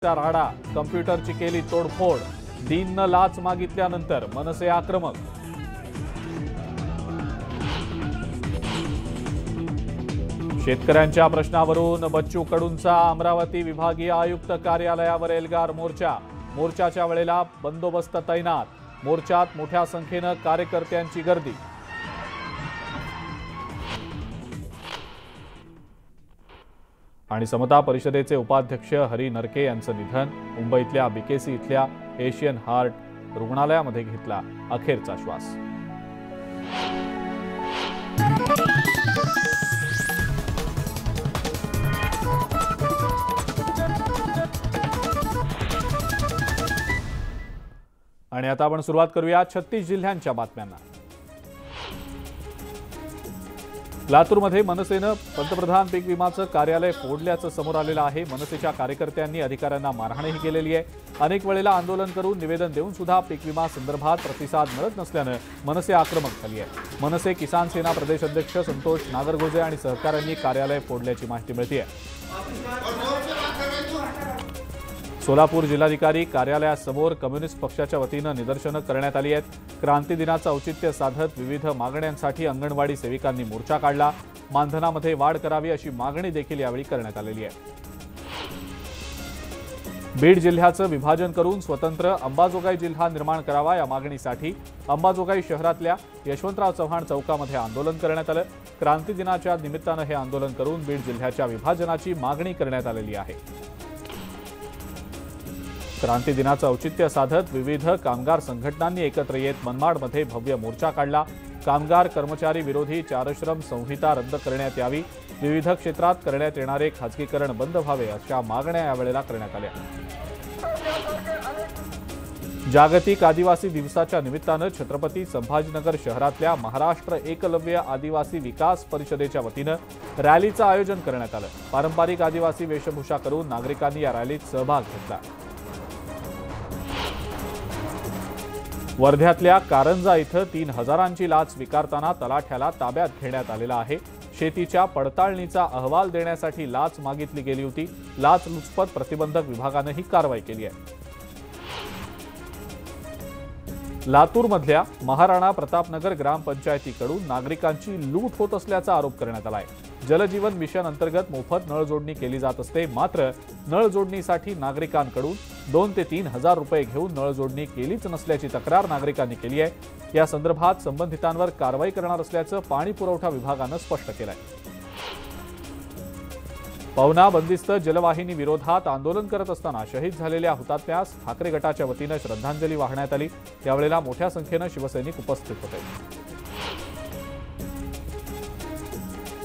राडा कम्प्युटरची केली तोडफोड दीननं लाच मागितल्यानंतर मनसे आक्रमक। शेतकऱ्यांच्या प्रश्नावरून बच्चू कडूंचा अमरावती विभागीय आयुक्त कार्यालयावर एल्गार मोर्चाच्या वेळेला बंदोबस्त तैनात। मोर्चात मोठ्या संख्येने कार्यकर्त्यांची गर्दी। आणि समता परिषदेचे उपाध्यक्ष हरी नरके यांचं निधन। मुंबईतल्या बीकेसी इथल्या एशियन हार्ट रुग्णालयामध्ये घेतला अखेरचा श्वास। आणि आता आपण सुरुवात करूया 36 जिल्ह्यांच्या बातम्यांना। लातूरमध्ये मनसेनं पंतप्रधान पीक विमाचं कार्यालय फोडल्याचं समोर आलेलं आहे। मनसेच्या कार्यकर्त्यांनी अधिकाऱ्यांना मारहाणही केलेली आहे। अनेक वेळेला आंदोलन करून निवेदन देऊन सुद्धा पीक विमा संदर्भात प्रतिसाद मिळत नसल्यानं मनसे आक्रमक झाली आहे। मनसे किसान सेना प्रदेश अध्यक्ष संतोष नागरगोजे आणि सहकाऱ्यांनी कार्यालय फोडल्याची माहिती मिळते आहे। सोलापूर जिल्हाधिकारी कार्यालयासमोर कम्युनिस्ट पक्षाच्या वतीनं निदर्शनं करण्यात आली आहेत। क्रांती दिनाचं औचित्य साधत विविध मागण्यांसाठी अंगणवाडी सेविकांनी मोर्चा काढला। मानधनामध्ये वाढ करावी अशी मागणी देखील यावेळी करण्यात आलेली आहे। बीड जिल्ह्याचं विभाजन करून स्वतंत्र अंबाजोगाई जिल्हा निर्माण करावा या मागणीसाठी अंबाजोगाई शहरातल्या यशवंतराव चव्हाण चौकामध्ये आंदोलन करण्यात आलं। क्रांती दिनाच्या निमित्तानं हे आंदोलन करून बीड जिल्ह्याच्या विभाजनाची मागणी करण्यात आलेली आहे। क्रांती दिनाचं औचित्य साधत विविध कामगार संघटनांनी एकत्र येत मनमाडमध्ये भव्य मोर्चा काढला। कामगार कर्मचारी विरोधी चारश्रम संहिता रद्द करण्यात यावी, विविध क्षेत्रात करण्यात येणारे खासगीकरण बंद व्हावे अशा मागण्या यावेळेला करण्यात आल्या। जागतिक आदिवासी दिवसाच्या निमित्तानं छत्रपती संभाजीनगर शहरातल्या महाराष्ट्र एकलव्य आदिवासी विकास परिषदेच्या वतीनं रॅलीचं आयोजन करण्यात आलं। पारंपरिक आदिवासी वेशभूषा करून नागरिकांनी या रॅलीत सहभाग घेतला। वर्ध्यातल्या कारंजा इथं 3000ची लाच स्वीकारताना तलाठ्याला ताब्यात घेण्यात आलेला आहे। शेतीच्या पडताळणीचा अहवाल देण्यासाठी लाच मागितली गेली होती। लाचलुचपत प्रतिबंधक विभागानं ही कारवाई केली आहे। लातूरमधल्या महाराणा प्रतापनगर ग्रामपंचायतीकडून नागरिकांची लूट होत असल्याचा आरोप करण्यात आला आहे। जलजीवन मिशन अंतर्गत मोफत नळ जोडणी केली जात असते, मात्र नळ जोडणीसाठी नागरिकांकडून 2 ते 3 हजार रुपये घेऊन नळ जोडणी केलीच नसल्याची तक्रार नागरिकांनी केली आहे। या संदर्भात संबंधितांवर कारवाई करणार असल्याचं पाणी पुरवठा विभागानं स्पष्ट केलं आहे। पवना बंदिस्त जलवाहिनी विरोधात आंदोलन करत असताना शहीद झालेल्या हुतात्म्यास ठाकरे गटाच्या वतीनं श्रद्धांजली वाहण्यात आली। त्यावेळेला मोठ्या संख्येनं शिवसैनिक उपस्थित होते।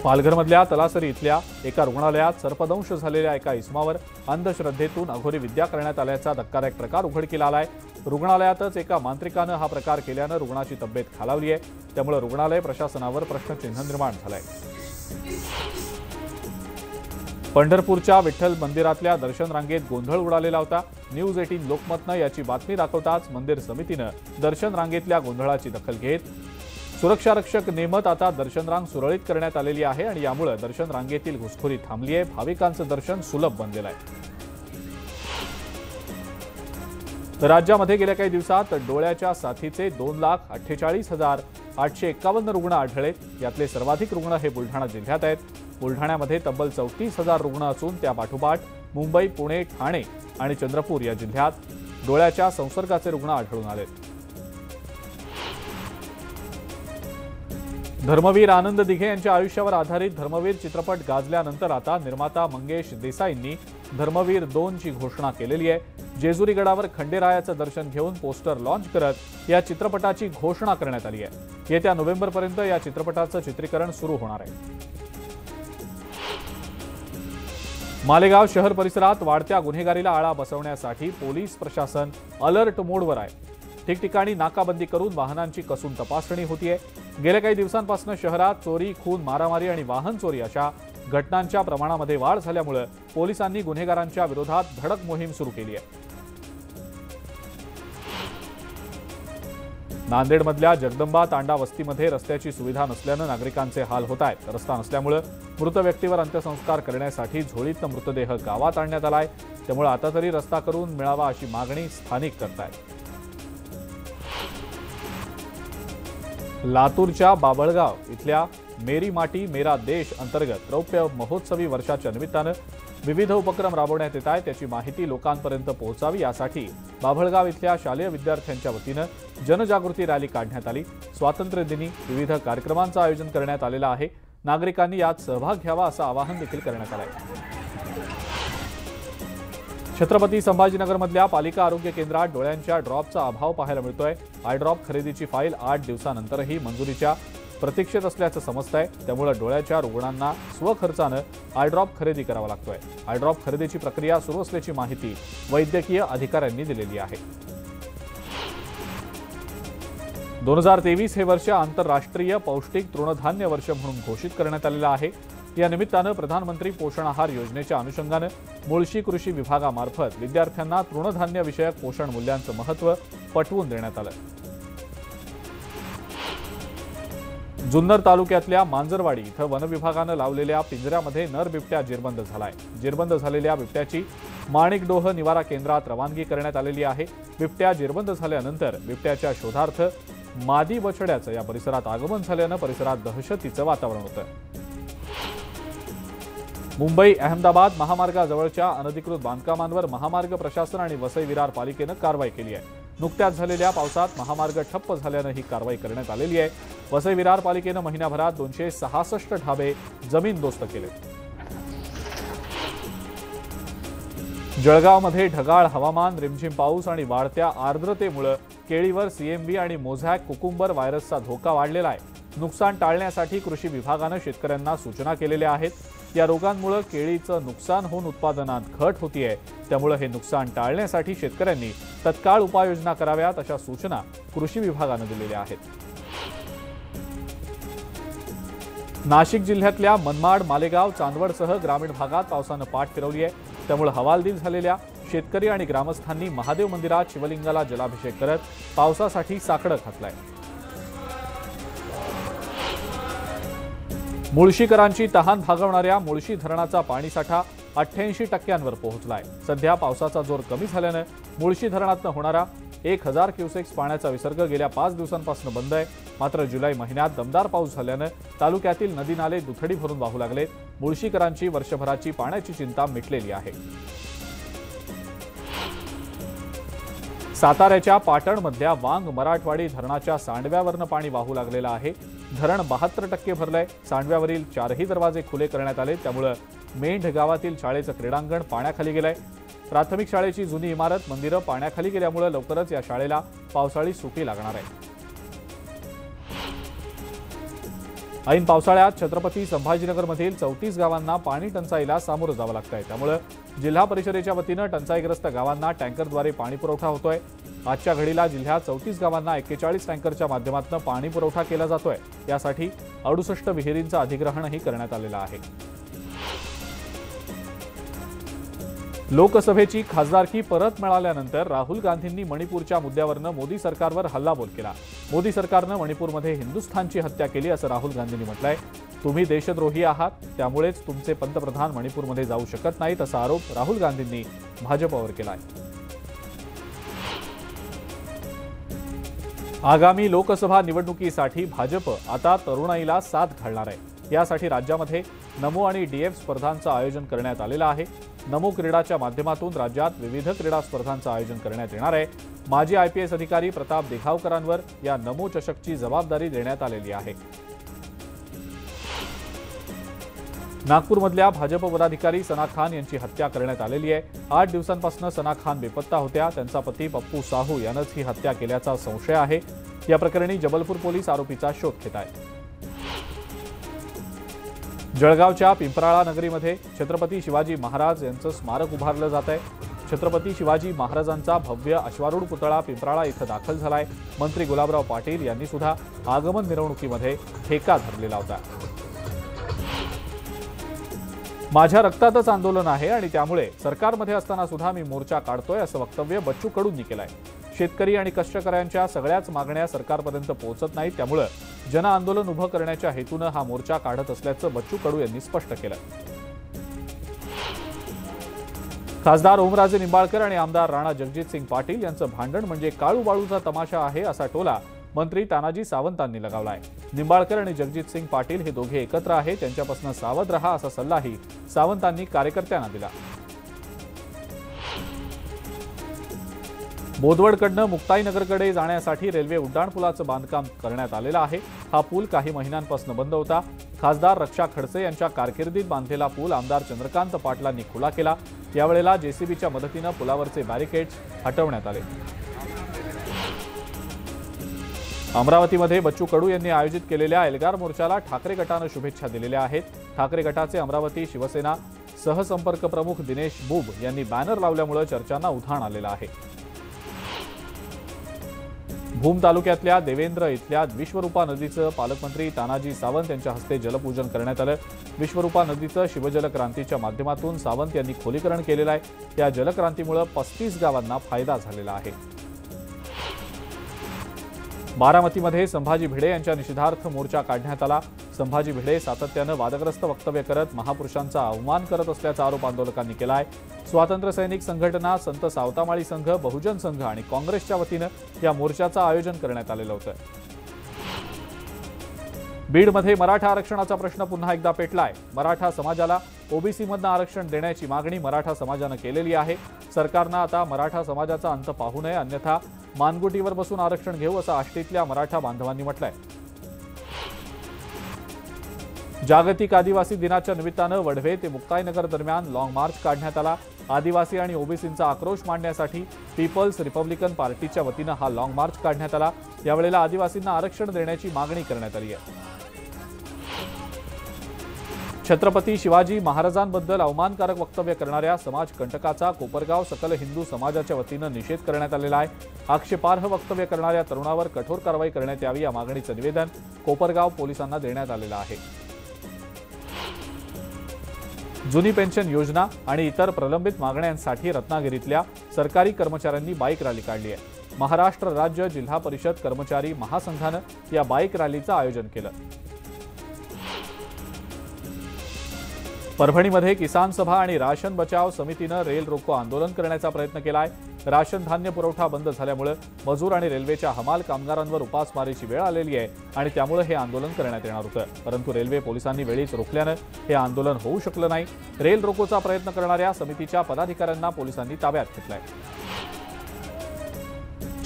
पालघरमधल्या तलासरी इथल्या एका रुग्णालयात सर्पदंश झालेल्या एका इसमावर अंधश्रद्धेतून अघोरी विद्या करण्यात आल्याचा धक्कादायक प्रकार उघडकीला आलाय। रुग्णालयातच एका मांत्रिकानं हा प्रकार केल्यानं रुग्णाची तब्येत खालावली आहे। त्यामुळे रुग्णालय प्रशासनावर प्रश्नचिन्ह निर्माण झालंय। पंढरपूरच्या विठ्ठल मंदिरातल्या दर्शन रांगेत गोंधळ उडालेला होता। न्यूज 18 लोकमतनं याची बातमी दाखवताच मंदिर समितीनं दर्शन रांगेतल्या गोंधळाची दखल घेत सुरक्षा रक्षक नेमत आता दर्शन रांग सुरळीत करण्यात आलेली आहे आणि यामुळे दर्शन रांगेतील घुसखोरी थांबली आहे। भाविकांचं दर्शन सुलभ बनलेलं आहे। राज्यामध्ये गेल्या काही दिवसात डोळ्याच्या साथीचे 2,48,851 रुग्ण आढळले। यातले सर्वाधिक रुग्ण हे बुलढाणा जिल्ह्यात आहेत। बुलढाण्यामध्ये तब्बल 34,000 रुग्ण असून त्यापाठोपाठ मुंबई, पुणे, ठाणे आणि चंद्रपूर या जिल्ह्यात डोळ्याच्या संसर्गाचे रुग्ण आढळून आले। धर्मवीर आनंद दिघे यांच्या आयुष्यावर आधारित धर्मवीर चित्रपट गाजल्यानंतर आता निर्माता मंगेश देसाईंनी धर्मवीर 2 ची घोषणा केलेली आहे। जेजुरी गडावर खंडेरायाचं दर्शन घेऊन पोस्टर लॉन्च करत या चित्रपटाची घोषणा करण्यात आली आहे। येत्या नोव्हेंबरपर्यंत या चित्रपटाचं चित्रीकरण सुरू होणार आहे। मालेगाव शहर परिसरात वाढत्या गुन्हेगारीला आळा बसवण्यासाठी पोलीस प्रशासन अलर्ट मोडवर आहे। ठिकठिकाणी नाकाबंदी करून वाहनांची कसून तपासणी होतीये। गेल्या काही दिवसांपासून शहरात चोरी, खून, मारामारी आणि वाहन चोरी अशा घटनांच्या प्रमाणामध्ये वाढ झाल्यामुळे पोलिसांनी गुन्हेगारांच्या विरोधात धडक मोहीम सुरू केली आहे। नांदेडमधल्या जगदंबा तांडा वस्तीमध्ये रस्त्याची सुविधा नसल्यानं नागरिकांचे हाल होत आहेत। रस्ता नसल्यामुळे मृत व्यक्तीवर अंत्यसंस्कार करण्यासाठी झोळीतनं मृतदेह गावात आणण्यात आलाय। त्यामुळे आता तरी रस्ता करून मिळावा अशी मागणी स्थानिक करतायत। लातूरच्या बाबळगाव इथल्या मेरी माटी मेरा देश अंतर्गत रौप्य महोत्सवी वर्षाच्या निमित्तानं विविध उपक्रम राबवण्यात येत आहेत। त्याची माहिती लोकांपर्यंत पोहोचावी यासाठी बाभळगाव इथल्या शालेय विद्यार्थ्यांच्या वतीनं जनजागृती रॅली काढण्यात आली। स्वातंत्र्य दिनी विविध कार्यक्रमांचं आयोजन करण्यात आलेलं आहे। नागरिकांनी यात सहभाग घ्यावा असं आवाहन देखील करण्यात आलं आहे। छत्रपती संभाजीनगरमधल्या पालिका आरोग्य केंद्रात डोळ्यांच्या ड्रॉपचा अभाव पाहायला मिळतोय। आय ड्रॉप खरेदीची फाईल 8 दिवसानंतरही मंजुरीच्या प्रतीक्षेत असल्याचं समजतंय। त्यामुळे डोळ्याच्या रुग्णांना स्वखर्चानं आय ड्रॉप खरेदी करावा लागतोय। आय ड्रॉप खरेदीची प्रक्रिया सुरू असल्याची माहिती वैद्यकीय अधिकाऱ्यांनी दिलेली आहे। 2023 हे वर्ष आंतरराष्ट्रीय पौष्टिक तृणधान्य वर्ष म्हणून घोषित करण्यात आलेलं आहे। या निमित्तानं प्रधानमंत्री पोषण आहार योजनेच्या अनुषंगानं मुळशी कृषी विभागामार्फत विद्यार्थ्यांना तृणधान्य विषयक पोषण मूल्यांचं महत्त्व पटवून देण्यात आलं। जुन्नर तालुक्यातल्या मांजरवाडी इथं वन विभागानं लावलेल्या पिंजऱ्यामध्ये नर बिबट्या जिरबंद झालाय। जिरबंद झालेल्या बिबट्याची माणिकडोह निवारा केंद्रात रवानगी करण्यात आलेली आहे। बिबट्या जिरबंद झाल्यानंतर बिबट्याच्या शोधार्थ मादी बछड्याचं या परिसरात आगमन झाल्यानं परिसरात दहशतीचं वातावरण होतं। मुंबई अहमदाबाद महामार्गाजवळच्या अनधिकृत बांधकामांवर महामार्ग प्रशासन आणि वसई विरार पालिकेनं कारवाई केली आहे। नुकत्याच झालेल्या पावसात महामार्ग ठप्प झाल्यानं ही कारवाई करण्यात आलेली आहे। वसई विरार पालिकेनं महिन्याभरात 266 ढाबे जमीनदोस्त केले। जळगावमध्ये ढगाळ हवामान, रिमझिम पाऊस आणि वाढत्या आर्द्रतेमुळे केळीवर सीएमव्ही आणि मोझॅक कुकुंबर व्हायरसचा धोका वाढलेला आहे। नुकसान टाळण्यासाठी कृषी विभागानं शेतकऱ्यांना सूचना केलेल्या आहेत। या रोगांमुळे केळीचं नुकसान होऊन उत्पादनात घट होतीये। त्यामुळे हे नुकसान टाळण्यासाठी शेतकऱ्यांनी तत्काळ उपाययोजना कराव्यात अशा सूचना कृषी विभागानं दिलेल्या आहेत। नाशिक जिल्ह्यातल्या मनमाड, मालेगाव, चांदवडसह ग्रामीण भागात पावसानं पाठ फिरवली आहे। त्यामुळे हवालदिल झालेल्या शेतकरी आणि ग्रामस्थांनी महादेव मंदिरात शिवलिंगाला जलाभिषेक करत पावसासाठी साकडं घातलंय। मुळशीकरांची तहान भागवणाऱ्या मुळशी धरणाचा पाणीसाठा 88% पोहोचलाय। सध्या पावसाचा जोर कमी झाल्यानं मुळशी धरणातून होणारा 1000 क्युसेक्स पाण्याचा विसर्ग गेल्या 5 दिवसांपासून बंद आहे। मात्र जुलै महिन्यात दमदार पाऊस झाल्यानं तालुक्यातील नदी नाले दुथडी भरून वाहू लागले। मुळशीकरांची वर्षभराची पाण्याची चिंता मिटलेली आहे। साताऱ्याच्या पाटणमधल्या वांग मराठवाडी धरणाच्या सांडव्यावरनं पाणी वाहू लागलेलं आहे। धरण 72% भरलंय। सांडव्यावरील 4ही दरवाजे खुले करण्यात आले। त्यामुळे मेंढ गावातील शाळेचं क्रीडांगण पाण्याखाली गेलंय। प्राथमिक शाळेची जुनी इमारत, मंदिरं पाण्याखाली गेल्यामुळे लवकरच या शाळेला पावसाळी सुट्टी लागणार आहे। ऐन पावसाळ्यात छत्रपती संभाजीनगरमधील 34 गावांना पाणी टंचाईला सामोरं जावं लागतंय। त्यामुळे जिल्हा परिषदेच्या वतीनं टंचाईग्रस्त गावांना टँकरद्वारे पाणी पुरवठा होतोय। आजच्या घडीला जिल्ह्यात 34 गावांना 41 टँकरच्या माध्यमातून पाणी पुरवठा केला जातोय। यासाठी 68 विहिरींचं अधिग्रहणही करण्यात आलेलं आहे। लोकसभेची खासदारकी परत मिळाल्यानंतर राहुल गांधींनी मणिपूरच्या मुद्द्यावरनं मोदी सरकारवर हल्लाबोल केला। मोदी सरकारनं मणिपूरमध्ये हिंदुस्थानची हत्या केली असं राहुल गांधींनी म्हटलंय। तुम्ही देशद्रोही आहात, त्यामुळेच तुमचे पंतप्रधान मणिपूरमध्ये जाऊ शकत नाहीत असा आरोप राहुल गांधींनी भाजपवर केलाय। आगामी लोकसभा निवडणुकीसाठी भाजप आता तरुणाईला साथ घालणार आहे। यासाठी राज्यामध्ये नमो आणि डीएफ स्पर्धांचं आयोजन करण्यात आलेलं आहे। नमो क्रीडाच्या माध्यमातून राज्यात विविध क्रीडा स्पर्धांचं आयोजन करण्यात येणार आहे। माजी आयपीएस अधिकारी प्रताप देखावकरांवर या नमो चषकची जबाबदारी देण्यात आलेली आहे। नागपूरमधल्या भाजप पदाधिकारी सना खान यांची हत्या करण्यात आलेली आहे। 8 दिवसांपासून सना खान बेपत्ता होत्या। त्यांचा पती पप्पू साहू यानंच ही हत्या केल्याचा संशय आहे। या प्रकरणी जबलपूर पोलीस आरोपीचा शोध घेत आहेत। जळगावच्या पिंपराळा नगरीमध्ये छत्रपती शिवाजी महाराज यांचं स्मारक उभारलं जात आहे। छत्रपती शिवाजी महाराजांचा भव्य अश्वारूढ पुतळा पिंपराळा इथं दाखल झालाय। मंत्री गुलाबराव पाटील यांनी सुद्धा आगमन मिरवणुकीमध्ये ठेका धरलेला होता। माझ्या रक्तातच आंदोलन आहे आणि त्यामुळे सरकारमध्ये असताना सुद्धा मी मोर्चा काढतोय असं वक्तव्य बच्चू कडूंनी केलंय। शेतकरी आणि कष्टकऱ्यांच्या सगळ्याच मागण्या सरकारपर्यंत पोहोचत नाहीत, त्यामुळे जन आंदोलन उभं करण्याच्या हेतूनं हा मोर्चा काढत असल्याचं बच्चू कडू यांनी स्पष्ट केलं. खासदार ओमराजे निंबाळकर आणि आमदार राणा जगजितसिंग पाटील यांचं भांडण म्हणजे काळूबाळूचा तमाशा आहे असा टोला मंत्री तानाजी सावंतांनी लगावलाय. निंबाळकर आणि जगजितसिंग पाटील हे दोघे एकत्र आहेत, त्यांच्यापासून सावध रहा असा सल्लाही सावंतांनी कार्यकर्त्यांना दिला. बोदवडकडनं मुक्ताईनगरकडे जाण्यासाठी रेल्वे उड्डाणपुलाचं बांधकाम करण्यात आलेलं आहे. हा पूल काही महिन्यांपासून बंद होता. खासदार रक्षा खडसे यांच्या कारकिर्दीत बांधलेला पूल आमदार चंद्रकांत पाटलांनी खुला केला. यावेळेला जेसीबीच्या मदतीनं पुलावरचे बॅरिकेड्स हटवण्यात आले. अमरावतीमध्ये बच्चू कडू यांनी आयोजित केलेल्या एल्गार मोर्चाला ठाकरे गटानं शुभेच्छा दिलेल्या आहेत. ठाकरे गटाचे अमरावती शिवसेना सहसंपर्क प्रमुख दिनेश बुब यांनी बॅनर लावल्यामुळे चर्चांना उधाण आलेलं आहे. भूम तालुक्यातल्या देवेंद्र इथल्या विश्वरूपा नदीचं पालकमंत्री तानाजी सावंत यांच्या हस्ते जलपूजन करण्यात आलं. विश्वरूपा नदीचं शिवजल क्रांतीच्या माध्यमातून सावंत यांनी खोलीकरण केलेलं आहे. या जलक्रांतीमुळे 35 गावांना फायदा झालेला आहे. बारामतीमध्ये संभाजी भिडे यांच्या निषेधार्थ मोर्चा काढण्यात आला. संभाजी भिडे सातत्यानं वादग्रस्त वक्तव्य करत महापुरुषांचा अवमान करत असल्याचा आरोप आंदोलकांनी केला आहे. स्वातंत्र्य सैनिक संघटना, संत सावतामाळी संघ, बहुजन संघ आणि काँग्रेसच्या वतीनं या मोर्चाचं आयोजन करण्यात आलेलं होतं. बीडमध्ये मराठा आरक्षणाचा प्रश्न पुन्हा एकदा पेटलाय. मराठा समाजाला ओबीसीमधनं आरक्षण देण्याची मागणी मराठा समाजानं केलेली आहे. सरकारनं आता मराठा समाजाचा अंत पाहू नये, अन्यथा मानगुटीवर बसून आरक्षण घेऊ असं आष्टीतल्या मराठा बांधवांनी म्हटलंय. जागतिक आदिवासी दिनाच्या निमित्तानं वढवे ते मुक्ताईनगर दरम्यान लॉंग मार्च काढण्यात आला. आदिवासी आणि ओबीसींचा आक्रोश मांडण्यासाठी पीपल्स रिपब्लिकन पार्टीच्या वतीनं हा लॉंग मार्च काढण्यात आला. यावेळेला आदिवासींना आरक्षण देण्याची मागणी करण्यात आली आहे. छत्रपती शिवाजी महाराजांबद्दल अवमानकारक वक्तव्य करणाऱ्या समाजकंटकाचा कोपरगाव सकल हिंदू समाजाच्या वतीनं निषेध करण्यात आलेला आहे. आक्षेपार्ह वक्तव्य करणाऱ्या तरुणावर कठोर कारवाई करण्यात यावी या मागणीचं निवेदन कोपरगाव पोलिसांना देण्यात आलेलं आहे. जुनी पेन्शन योजना आणि इतर प्रलंबित मागण्यांसाठी रत्नागिरीतल्या सरकारी कर्मचाऱ्यांनी बाईक रॅली काढली आहे. महाराष्ट्र राज्य जिल्हा परिषद कर्मचारी महासंघानं या बाईक रॅलीचं आयोजन केलं. परभणीमध्ये किसान सभा आणि राशन बचाव समितीनं रेल रोको आंदोलन करण्याचा प्रयत्न केलाय. राशन धान्य पुरवठा बंद झाल्यामुळे मजूर आणि रेल्वेच्या हमाल कामगारांवर उपासमारीची वेळ आलेली आहे आणि त्यामुळे हे आंदोलन करण्यात येणार होतं. परंतु रेल्वे पोलिसांनी वेळीच रोखल्यानं हे आंदोलन होऊ शकलं नाही. रेल रोकोचा प्रयत्न करणाऱ्या समितीच्या पदाधिकाऱ्यांना पोलिसांनी ताब्यात घेतलंय.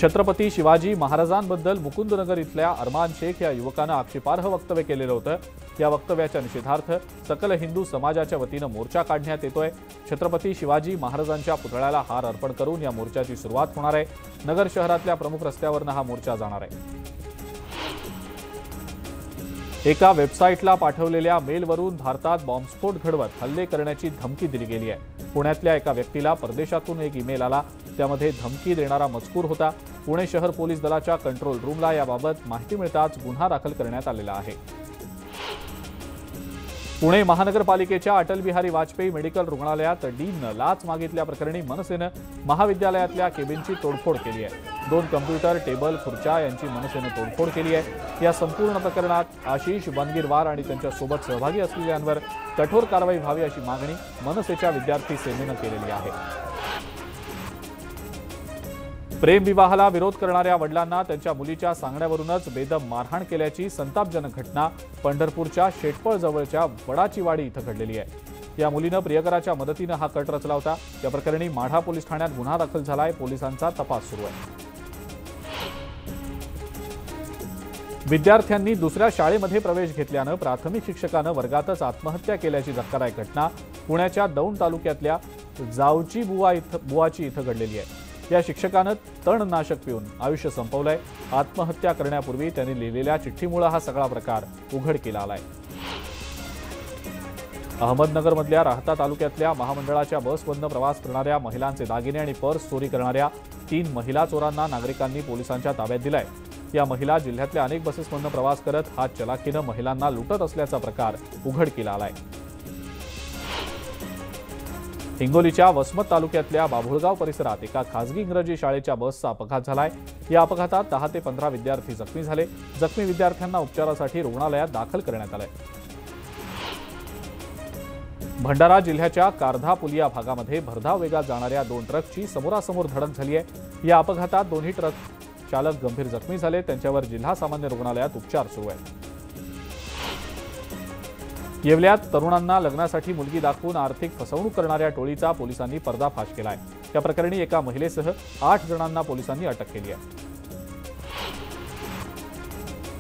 छत्रपती शिवाजी महाराजांबद्दल मुकुंदनगर इथल्या अरमान शेख या युवकानं आक्षेपार्ह वक्तव्य केलेलं होतं. या वक्तव्याच्या निषेधार्थ सकल हिंदू समाजाच्या वतीनं मोर्चा काढण्यात येतोय. छत्रपती शिवाजी महाराजांच्या पुतळ्याला हार अर्पण करून या मोर्चाची सुरुवात होणार आहे. नगर शहरातल्या प्रमुख रस्त्यावरनं हा मोर्चा जाणार आहे. एका वेबसाईटला पाठवलेल्या मेलवरून भारतात बॉम्बस्फोट घडवत हल्ले करण्याची धमकी दिली गेली आहे. पुण्यातल्या एका व्यक्तीला परदेशातून एक ईमेल आला. त्यामध्ये धमकी देणारा मजकूर होता. पुणे शहर पोलीस दलाच्या कंट्रोल रूमला याबाबत माहिती मिळताच गुन्हा दाखल करण्यात आलेला आहे. पुणे महानगरपालिकेच्या अटल बिहारी वाजपेयी मेडिकल रुग्णालयात डीननं लाच मागितल्याप्रकरणी मनसेनं महाविद्यालयातल्या केबिनची तोडफोड केली आहे. 2 कम्प्युटर, टेबल, खुर्च्या यांची मनसेनं तोडफोड केली आहे. या संपूर्ण प्रकरणात आशिष बनगीरवार आणि त्यांच्यासोबत सहभागी असलेल्यांवर कठोर कारवाई व्हावी अशी मागणी मनसेच्या विद्यार्थी सेनेनं केलेली आहे. प्रेमविवाहाला विरोध करणाऱ्या वडिलांना त्यांच्या मुलीच्या सांगण्यावरूनच बेदम मारहाण केल्याची संतापजनक घटना पंढरपूरच्या शेटपळ जवळच्या वडाचीवाडी इथं घडलेली आहे. या मुलीनं प्रियकराच्या मदतीनं हा कट रचला होता. या प्रकरणी माढा पोलीस ठाण्यात गुन्हा दाखल झालाय. पोलिसांचा तपास सुरू आहे. विद्यार्थ्यांनी दुसऱ्या शाळेमध्ये प्रवेश घेतल्यानं प्राथमिक शिक्षकानं वर्गातच आत्महत्या केल्याची धक्कादायक घटना पुण्याच्या दौंड तालुक्यातल्या जावची बुवाची इथं घडलेली आहे. या शिक्षकानं तणनाशक पिऊन आयुष्य संपवलंय. आत्महत्या करण्यापूर्वी त्यांनी लिहिलेल्या चिठ्ठीमुळे हा सगळा प्रकार उघडकीला आलाय. अहमदनगरमधल्या राहता तालुक्यातल्या महामंडळाच्या बसमधनं प्रवास करणाऱ्या महिलांचे दागिने आणि पर्स चोरी करणाऱ्या 3 महिला चोरांना नागरिकांनी पोलिसांच्या ताब्यात दिलाय. या महिला जिल्ह्यातल्या अनेक बसेसमधनं प्रवास करत हात चलाखीनं महिलांना लुटत असल्याचा प्रकार उघडकीला आलाय. हिंगोलीच्या वसमत तालुक्यातल्या बाभुळगाव परिसरात एका खासगी इंग्रजी शाळेच्या बसचा अपघात झालाय। या अपघातात 10 ते 15 विद्यार्थी जखमी झाले। जखमी विद्यार्थ्यांना उपचारासाठी रुग्णालयात दाखल करण्यात आलंय। भंडारा जिल्ह्याच्या कारधा पुलिया भागामध्ये भरधाव वेगात जाणाऱ्या 2 ट्रकची समोरासमोर धडक झाली आहे। या अपघातात दोन्ही ट्रक चालक गंभीर जखमी झाले। त्यांच्यावर जिल्हा सामान्य रुग्णालयात उपचार सुरू आहेत। येवल्यात तरुणांना लग्नासाठी मुलगी दाखवून आर्थिक फसवणूक करणाऱ्या टोळीचा पोलिसांनी पर्दाफाश केलाय। या प्रकरणी एका महिलेसह 8 जणांना पोलिसांनी अटक केली आहे।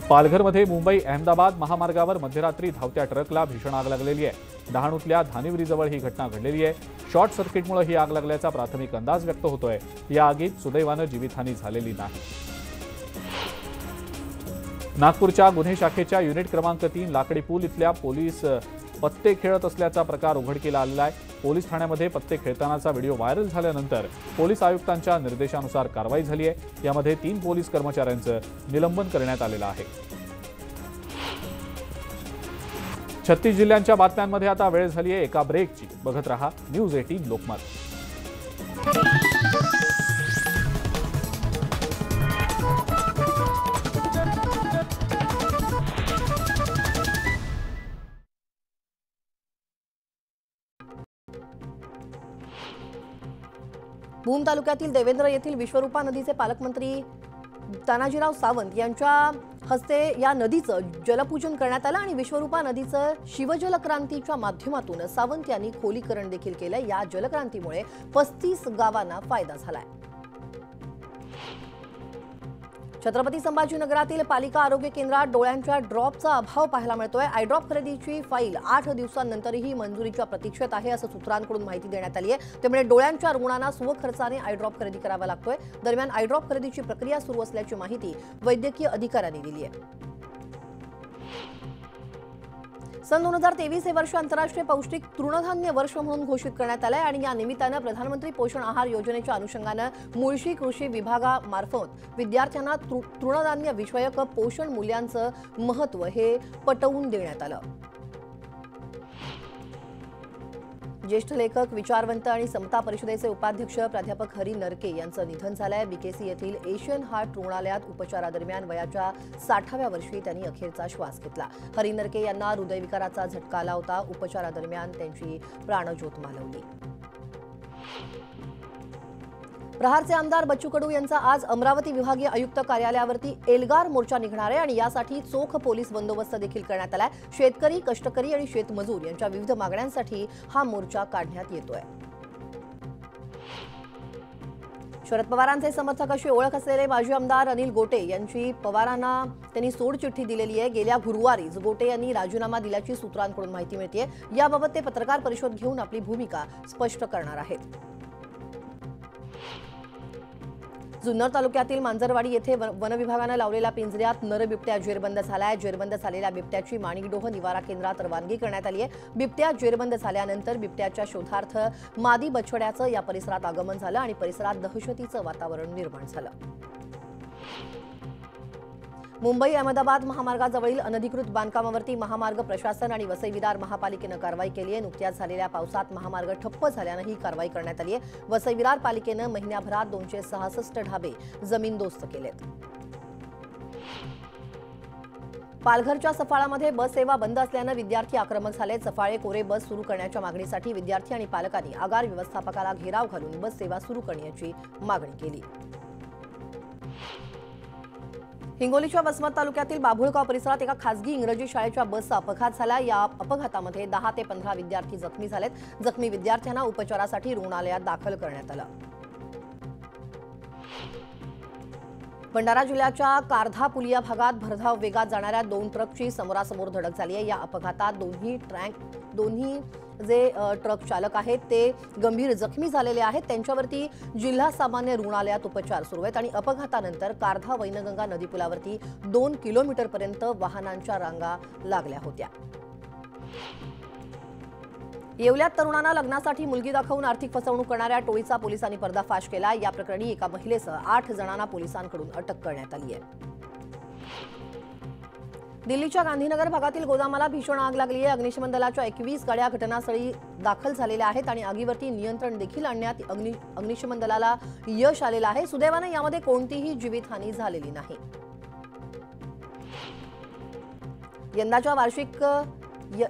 पालघरमध्ये मुंबई अहमदाबाद महामार्गावर मध्यरात्री धावत्या ट्रकला भीषण आग लागलेली आहे। डहाणूतल्या धानिवरीजवळ ही घटना घडलेली आहे। शॉर्ट सर्किटमुळे ही आग लागल्याचा प्राथमिक अंदाज व्यक्त होतोय। या आगीत सुदैवानं जीवितहानी झालेली नाही। नागपूरच्या गुन्हे शाखेच्या युनिट क्रमांक 3 लाकडी पूल इथल्या पोलीस पत्ते खेळत असल्याचा प्रकार उघडकीला आलेला आहे। पोलीस ठाण्यामध्ये पत्ते खेळतानाचा व्हिडिओ व्हायरल झाल्यानंतर पोलीस आयुक्तांच्या निर्देशानुसार कारवाई झाली आहे। यामध्ये 3 पोलीस कर्मचाऱ्यांचं निलंबन करण्यात आलेलं आहे। 36 जिल्ह्यांच्या बातम्यांमध्ये आता वेळ झाली आहे एका ब्रेकची। बघत रहा न्यूज 18 लोकमत। भूम तालुक्यातील देवेंद्र येथील विश्वरूपा नदीचे पालकमंत्री तानाजीराव सावंत यांच्या हस्ते या नदीचं जलपूजन करण्यात आलं आणि विश्वरूपा नदीचं शिवजलक्रांतीच्या माध्यमातून सावंत यांनी खोलीकरण देखील केलं। या जलक्रांतीमुळे 35 गावांना फायदा झालाय। छत्रपती संभाजीनगरातील पालिका आरोग्य केंद्रात डोळ्यांच्या ड्रॉपचा अभाव पाहायला मिळतोय। आय ड्रॉप खरेदीची फाईल 8 दिवसांनंतरही मंजुरीच्या प्रतीक्षेत आहे असं सूत्रांकडून माहिती देण्यात आली आहे। त्यामुळे डोळ्यांच्या रुग्णांना स्वखर्चाने आय ड्रॉप खरेदी करावा लागतोय। दरम्यान आय ड्रॉप खरेदीची प्रक्रिया सुरू असल्याची माहिती वैद्यकीय अधिकाऱ्यांनी दिली आहे। सन 2023 हे वर्ष आंतरराष्ट्रीय पौष्टिक तृणधान्य वर्ष म्हणून घोषित करण्यात आले आणि या निमित्तानं प्रधानमंत्री पोषण आहार योजनेच्या अनुषंगानं मुळशी कृषी विभागामार्फत विद्यार्थ्यांना तृणधान्य विषयक पोषण मूल्यांचं महत्त्व हे पटवून देण्यात आलं। ज्येष्ठ लेखक, विचारवंत आणि समता परिषदेचे उपाध्यक्ष प्राध्यापक हरी नरके यांचं निधन झालंय। बीकेसी येथील एशियन हार्ट रुग्णालयात उपचारादरम्यान वयाच्या 60व्या वर्षी त्यांनी अखेरचा श्वास घेतला। हरी नरके यांना हृदयविकाराचा झटका आला होता। उपचारादरम्यान त्यांची प्राणज्योत मालवली। प्रहारचे आमदार बच्चू कडू यांचा आज अमरावती विभागीय आयुक्त कार्यालयावरती एल्गार मोर्चा निघणार आहे आणि यासाठी चोख पोलीस बंदोबस्त देखील करण्यात आलाय। शेतकरी, कष्टकरी आणि शेतमजूर यांच्या विविध मागण्यांसाठी हा मोर्चा काढण्यात येतोय। शरद पवारांचे समर्थक अशी ओळख असलेले माजी आमदार अनिल गोटे यांची पवारांना त्यांनी सोडचिठ्ठी दिलेली आहे। गेल्या गुरुवारीच गोटे यांनी राजीनामा दिल्याची सूत्रांकडून माहिती मिळते। याबाबत ते पत्रकार परिषद घेऊन आपली भूमिका स्पष्ट करणार आहेत। जुन्नर तालुक्यातील मांजरवाडी येथे वन विभागाने लावलेल्या पिंजऱ्यात नर बिबट्या जेरबंद झालाय। जेरबंद झालेल्या बिबट्याची माणिकडोह निवारा केंद्रात रवानगी करण्यात आली आहे। बिबट्या जेरबंद झाल्यानंतर बिबट्याच्या शोधार्थ मादी बछड्याचं या परिसरात आगमन झालं आणि परिसरात दहशतीचं वातावरण निर्माण झालं। मुंबई अहमदाबाद महामार्गाजवळील अनधिकृत बांधकामावरती महामार्ग प्रशासन आणि वसई विरार महापालिकेनं कारवाई केली आहे। नुकत्याच झालेल्या पावसात महामार्ग ठप्प झाल्यानं ही कारवाई करण्यात आली आहे। वसई विरार पालिकेनं महिन्याभरात 266 ढाबे जमीनदोस्त केलेत। पालघरच्या सफाळामध्ये बस सेवा बंद असल्यानं विद्यार्थी आक्रमक झाले। सफाळे कोरे बस सुरू करण्याच्या मागणीसाठी विद्यार्थी आणि पालकांनी आगार व्यवस्थापकाला घेराव घालून बस सेवा सुरू करण्याची मागणी केली। हिंगोलीच्या वसमत तालुक्यातील बाभुळगाव परिसरात एका खासगी इंग्रजी शाळेच्या बसचा अपघात झाला। या अपघातामध्ये 10 ते 15 विद्यार्थी जखमी झालेत। जखमी विद्यार्थ्यांना उपचारासाठी रुग्णालयात दाखल करण्यात आलं। भंडारा जिल्ह्याच्या कारधा पुलिया भागात भरधाव वेगात जाणाऱ्या 2 ट्रकची समोरासमोर धडक झाली आहे। या अपघातात दोन्ही जे ट्रक चालक आहेत ते गंभीर जखमी झालेले आहेत। त्यांच्यावरती जिल्हा सामान्य रुग्णालयात उपचार सुरू आहेत आणि अपघातानंतर कारधा वैनगंगा नदीपुलावरती 2 किलोमीटरपर्यंत वाहनांच्या रांगा लागल्या होत्या। येवल्यात तरुणांना लग्नासाठी मुलगी दाखवून आर्थिक फसवणूक करणाऱ्या टोळीचा पोलिसांनी पर्दाफाश केला। या प्रकरणी एका महिलेसह 8 जणांना पोलिसांकडून अटक करण्यात आली आहे। दिल्लीच्या गांधीनगर भागातील गोदामाला भीषण आग लागली आहे। अग्निशमन दलाच्या 21 गाड्या घटनास्थळी दाखल झालेल्या आहेत आणि आगीवरती नियंत्रण देखील आणण्यात अग्निशमन दलाला यश आलेलं आहे। सुदैवाने यामध्ये कोणतीही जीवितहानी झालेली नाही।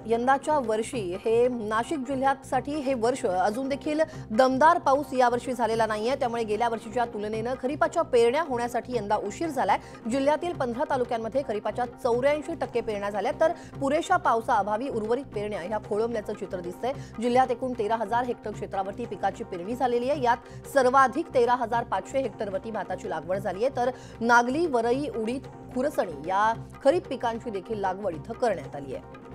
यंदाच्या वर्षी हे नाशिक जिल्ह्यासाठी हे वर्ष अजून देखील दमदार पाऊस यावर्षी झालेला नाहीये, त्यामुळे गेल्या वर्षीच्या तुलनेने खरीपाच्या पेरण्या होण्यासाठी यंदा उशीर झालाय। जिल्ह्यातील 15 तालुक्यांमध्ये खरीपाच्या 84% पेरण्या झाल्या, तर पुरेशा पावसाअभावी उर्वरित पेरण्या ह्या खोळंबल्याचं चित्र दिसतंय। जिल्ह्यात एकूण 13,000 हेक्टर क्षेत्रावरती पिकाची पेरणी झालेली आहे। यात सर्वाधिक 13,500 हेक्टरवरती भाताची लागवड झाली आहे, तर नागली, वरई, उडीद, खुरसणी या खरीप पिकांची देखील लागवड इथं करण्यात आली आहे।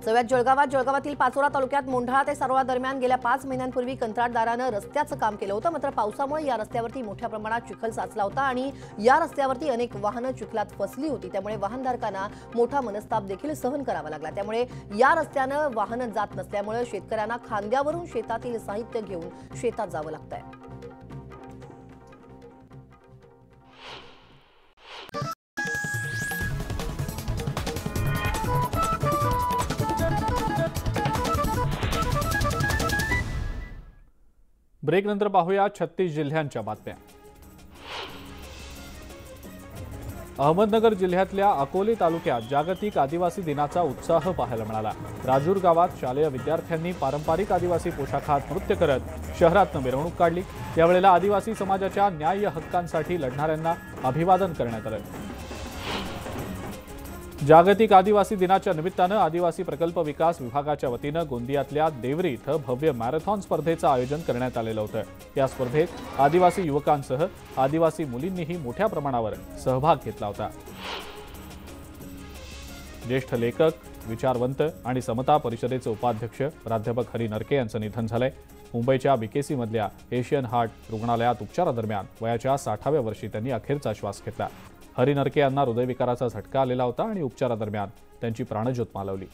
जळगावातील पाचोरा तालुक्यात मोंढळा ते सारोळा दरम्यान गेल्या 5 महिन्यांपूर्वी कंत्राटदारानं रस्त्याचं काम केलं होतं, मात्र पावसामुळे या रस्त्यावरती मोठ्या प्रमाणात चिखल साचला होता आणि या रस्त्यावरती अनेक वाहनं चिखलात फसली होती, त्यामुळे वाहनधारकांना मोठा मनस्ताप देखील सहन करावा लागला। त्यामुळे या रस्त्यानं वाहनं जात नसल्यामुळे शेतकऱ्यांना खांद्यावरून शेतातील साहित्य घेऊन शेतात जावं लागतंय। ब्रेक नंतर पाहूया 36 जिल्ह्यांच्या बातम्या। अहमदनगर जिल्ह्यातल्या अकोले तालुक्यात जागतिक आदिवासी दिनाचा उत्साह पाहायला मिळाला। राजूर गावात शालेय विद्यार्थ्यांनी पारंपरिक आदिवासी पोशाखात नृत्य करत शहरातून मिरवणूक काढली। यावेळेला आदिवासी समाजाच्या न्याय्य हक्कांसाठी लढणाऱ्यांना अभिवादन करण्यात आलं। जागतिक आदिवासी दिनाच्या निमित्तानं आदिवासी प्रकल्प विकास विभागाच्या वतीनं गोंदियातल्या देवरी इथं भव्य मॅरेथॉन स्पर्धेचं आयोजन करण्यात आलेलं होतं। या स्पर्धेत आदिवासी युवकांसह आदिवासी मुलींनीही मोठ्या प्रमाणावर सहभाग घेतला होता। ज्येष्ठ लेखक, विचारवंत आणि समता परिषदेचे उपाध्यक्ष प्राध्यापक हरी नरके यांचं निधन झालंय। मुंबईच्या बीकेसी मधल्या एशियन हार्ट रुग्णालयात उपचारादरम्यान वयाच्या 60व्या वर्षी त्यांनी अखेरचा श्वास घेतला। हरी नरके यांना हृदयविकाराचा झटका आलेला होता आणि उपचारादरम्यान त्यांची प्राणज्योत मालवली।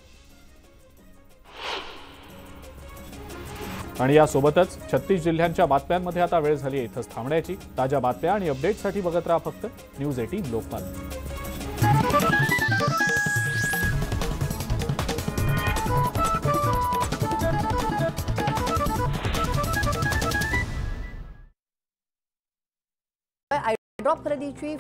आणि यासोबतच 36 जिल्ह्यांच्या बातम्यांमध्ये आता वेळ झाली आहे इथंच थांबण्याची। ताज्या बातम्या आणि अपडेट्ससाठी बघत राहा फक्त न्यूज 18 लोकमत। ड्रॉप खरेदीची